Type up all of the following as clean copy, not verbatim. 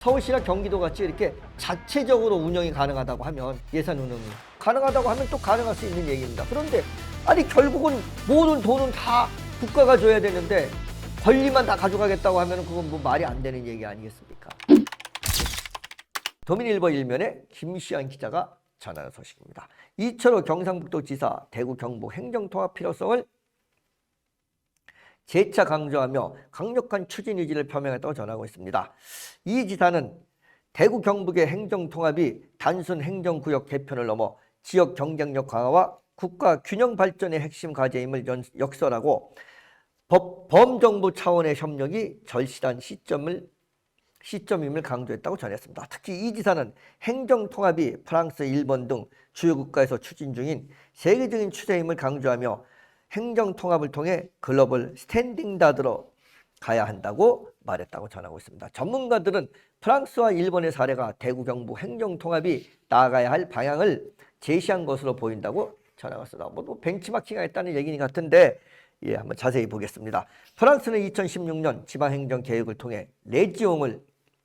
서울시나 경기도 같이 이렇게 자체적으로 운영이 가능하다고 하면 예산 운영이 가능하다고 하면 또 가능할 수 있는 얘기입니다. 그런데 아니 결국은 모든 돈은 다 국가가 줘야 되는데 권리만 다 가져가겠다고 하면 그건 뭐 말이 안 되는 얘기 아니겠습니까? 도민일보 일면에 김시환 기자가 전하는 소식입니다. 이철호 경상북도지사 대구 경북 행정통합 필요성을 재차 강조하며 강력한 추진 의지를 표명했다고 전하고 있습니다. 이 지사는 대구 경북의 행정통합이 단순 행정구역 개편을 넘어 지역 경쟁력 강화와 국가 균형 발전의 핵심 과제임을 역설하고 범정부 차원의 협력이 절실한 시점임을 강조했다고 전했습니다. 특히 이 지사는 행정통합이 프랑스, 일본 등 주요 국가에서 추진 중인 세계적인 추세임을 강조하며 행정통합을 통해 글로벌 스탠딩다드로 가야 한다고 말했다고 전하고 있습니다. 전문가들은 프랑스와 일본의 사례가 대구 경북 행정통합이 나아가야 할 방향을 제시한 것으로 보인다고 전하고 있습니다. 뭐 벤치마킹이 했다는 얘기 같은데 한번 자세히 보겠습니다. 프랑스는 2016년 지방행정개혁을 통해 레지옹을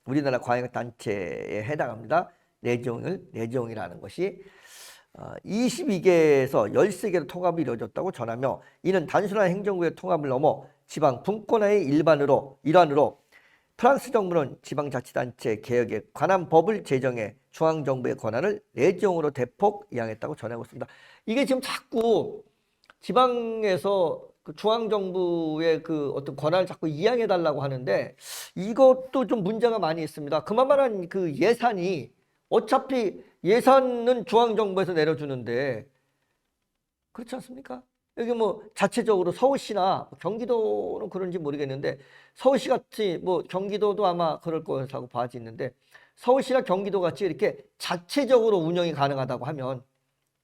우리나라 광역단체에 해당합니다. 레지옹이라는 것이 22개에서 13개로 통합이 이루어졌다고 전하며 이는 단순한 행정구의 통합을 넘어 지방 분권화의 일환으로 프랑스 정부는 지방자치단체 개혁에 관한 법을 제정해 중앙정부의 권한을 레지옹으로 대폭 이양했다고 전하고 있습니다. 이게 지금 자꾸 지방에서 그 중앙정부의 그 어떤 권한을 자꾸 이양해달라고 하는데 이것도 좀 문제가 많이 있습니다. 그만한 그 예산이 어차피 예산은 중앙정부에서 내려주는데 그렇지 않습니까? 여기 뭐 자체적으로 서울시나 경기도는 그런지 모르겠는데 서울시 같이 뭐 경기도도 아마 그럴 거라고 봐지는데 서울시나 경기도 같이 이렇게 자체적으로 운영이 가능하다고 하면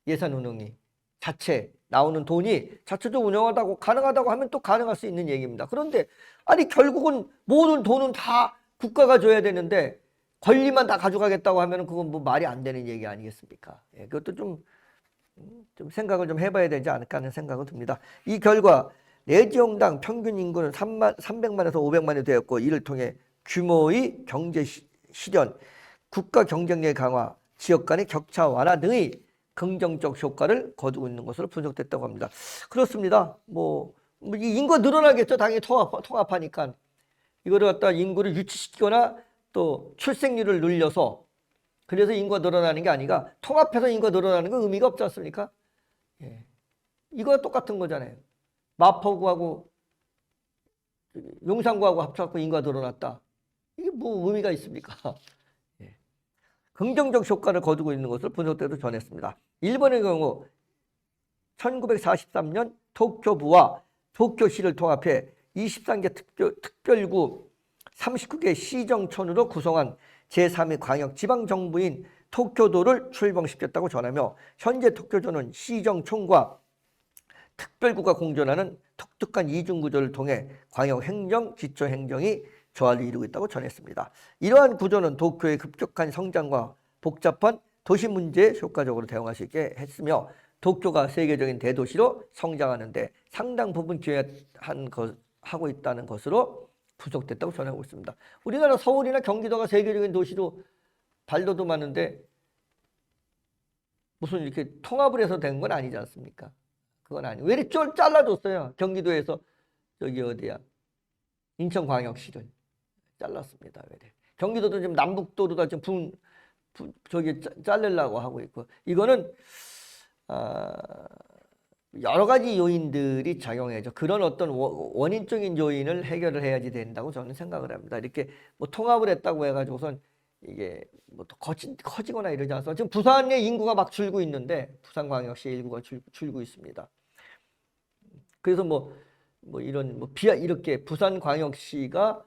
예산 운영이 자체 나오는 돈이 자체적으로 운영하다고 가능하다고 하면 또 가능할 수 있는 얘기입니다. 그런데 아니 결국은 모든 돈은 다 국가가 줘야 되는데 권리만 다 가져가겠다고 하면 그건 뭐 말이 안 되는 얘기 아니겠습니까? 그것도 좀 생각을 좀 해봐야 되지 않을까 하는 생각은 듭니다. 이 결과 레지옹당 평균 인구는 300만에서 500만이 되었고 이를 통해 규모의 경제 실현, 국가 경쟁력 강화, 지역 간의 격차 완화 등의 긍정적 효과를 거두고 있는 것으로 분석됐다고 합니다. 그렇습니다. 이 인구가 늘어나겠죠. 당연히 통합하니까. 이거를 갖다 인구를 유치시키거나 또 출생률을 늘려서 그래서 인구가 늘어나는 게 아니라 통합해서 인구가 늘어나는 건 의미가 없지 않습니까? 이거와 똑같은 거잖아요. 마포구하고 용산구하고 합쳐갖고 인구가 늘어났다. 이게 뭐 의미가 있습니까? 긍정적 효과를 거두고 있는 것을 분석대로 전했습니다. 일본의 경우 1943년 도쿄부와 도쿄시를 통합해 23개 특별구 39개 시정촌으로 구성한 제3의 광역지방정부인 도쿄도를 출범시켰다고 전하며 현재 도쿄도는 시정촌과 특별구가 공존하는 독특한 이중구조를 통해 광역행정, 기초행정이 조화를 이루고 있다고 전했습니다. 이러한 구조는 도쿄의 급격한 성장과 복잡한 도시 문제에 효과적으로 대응할 수 있게 했으며 도쿄가 세계적인 대도시로 성장하는 데 상당 부분 기여하고 있다는 것으로 분석됐다고 전하고 있습니다. 우리나라 서울이나 경기도가 세계적인 도시로 발돋도 많은데 무슨 이렇게 통합을 해서 된 건 아니지 않습니까? 그건 아니에요. 왜 이렇게 잘라줬어요? 경기도에서 저기 어디야? 인천광역시를 잘랐습니다. 왜 이래? 경기도도 지금 남북도로다 지금 저기 자르려고 하고 있고 이거는 여러 가지 요인들이 작용해죠. 그런 어떤 원인적인 요인을 해결을 해야지 된다고 저는 생각을 합니다. 이렇게 뭐 통합을 했다고 해가지고선 이게 뭐 커지거나 이러지 않아서 지금 부산의 인구가 막 줄고 있는데 부산광역시의 인구가 줄고 있습니다. 그래서 이런 이렇게 부산광역시가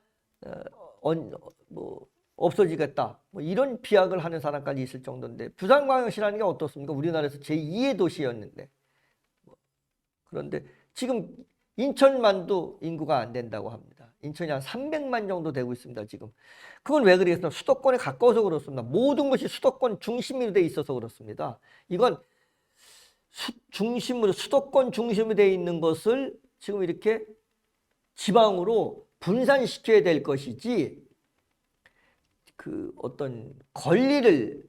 없어지겠다 이런 비약을 하는 사람까지 있을 정도인데 부산광역시라는 게 어떻습니까? 우리나라에서 제2의 도시였는데 그런데 지금 인천만도 인구가 안 된다고 합니다. 인천이 한 300만 정도 되고 있습니다. 지금 그건 왜 그러겠습니까? 수도권에 가까워서 그렇습니다. 모든 것이 수도권 중심으로 돼 있어서 그렇습니다. 이건 수도권 중심으로 돼 있는 것을 지금 이렇게 지방으로 분산시켜야 될 것이지 그 어떤 권리를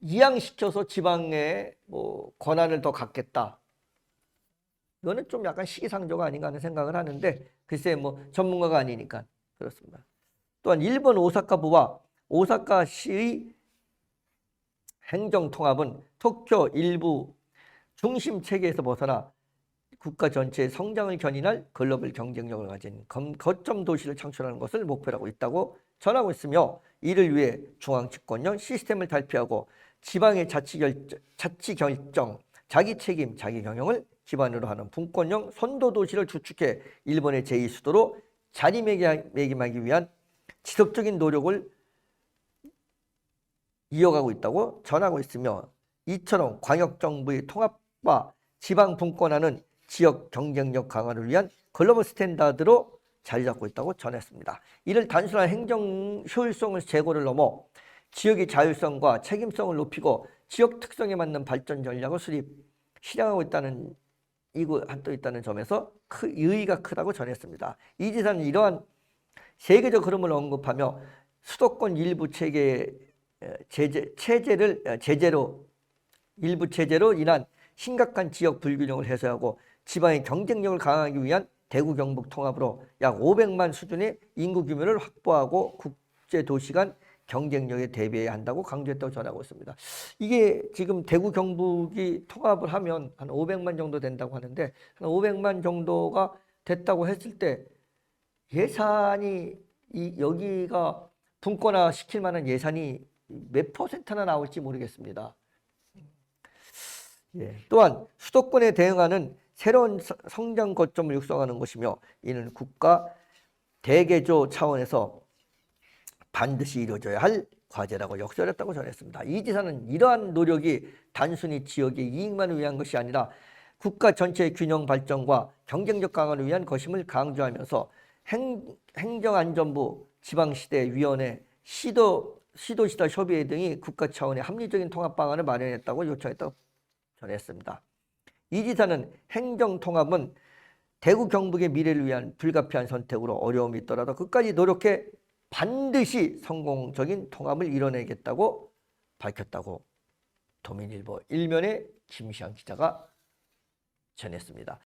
이양시켜서 지방에 뭐 권한을 더 갖겠다. 이거는 좀 약간 시기상조가 아닌가 하는 생각을 하는데 글쎄 뭐 전문가가 아니니까 그렇습니다. 또한 일본 오사카부와 오사카시의 행정통합은 도쿄 일부 중심 체계에서 벗어나 국가 전체의 성장을 견인할 글로벌 경쟁력을 가진 거점 도시를 창출하는 것을 목표로 하고 있다고 전하고 있으며 이를 위해 중앙집권형 시스템을 탈피하고 지방의 자치결정, 자기 책임, 자기 경영을 기반으로 하는 분권형 선도도시를 주축해 일본의 제2수도로 자리매김하기 위한 지속적인 노력을 이어가고 있다고 전하고 있으며 이처럼 광역정부의 통합과 지방 분권화는 지역 경쟁력 강화를 위한 글로벌 스탠다드로 자리 잡고 있다고 전했습니다. 이를 단순한 행정 효율성을 제고를 넘어 지역의 자율성과 책임성을 높이고 지역 특성에 맞는 발전 전략을 실행하고 있다는 또 있다는 점에서 의의가 크다고 전했습니다. 이 지사는 이러한 세계적 흐름을 언급하며 수도권 일부 일부 체제로 인한 심각한 지역 불균형을 해소하고 지방의 경쟁력을 강화하기 위한 대구 경북 통합으로 약 500만 수준의 인구 규모를 확보하고 국제 도시 간 경쟁력에 대비해야 한다고 강조했다고 전하고 있습니다. 이게 지금 대구 경북이 통합을 하면 한 500만 정도 된다고 하는데 한 500만 정도가 됐다고 했을 때 예산이 여기가 분권화 시킬 만한 예산이 몇 퍼센트나 나올지 모르겠습니다. 예. 또한 수도권에 대응하는 새로운 성장 거점을 육성하는 것이며 이는 국가 대개조 차원에서 반드시 이루어져야 할 과제라고 역설했다고 전했습니다. 이 지사는 이러한 노력이 단순히 지역의 이익만을 위한 것이 아니라 국가 전체의 균형 발전과 경쟁력 강화를 위한 것임을 강조하면서 행정안전부, 지방시대위원회, 시도시다 협의회 등이 국가 차원의 합리적인 통합 방안을 마련했다고 요청했다고 전했습니다. 이 지사는 행정통합은 대구 경북의 미래를 위한 불가피한 선택으로 어려움이 있더라도 끝까지 노력해 반드시 성공적인 통합을 이뤄내겠다고 밝혔다고 도민일보 일면의 김시환 기자가 전했습니다.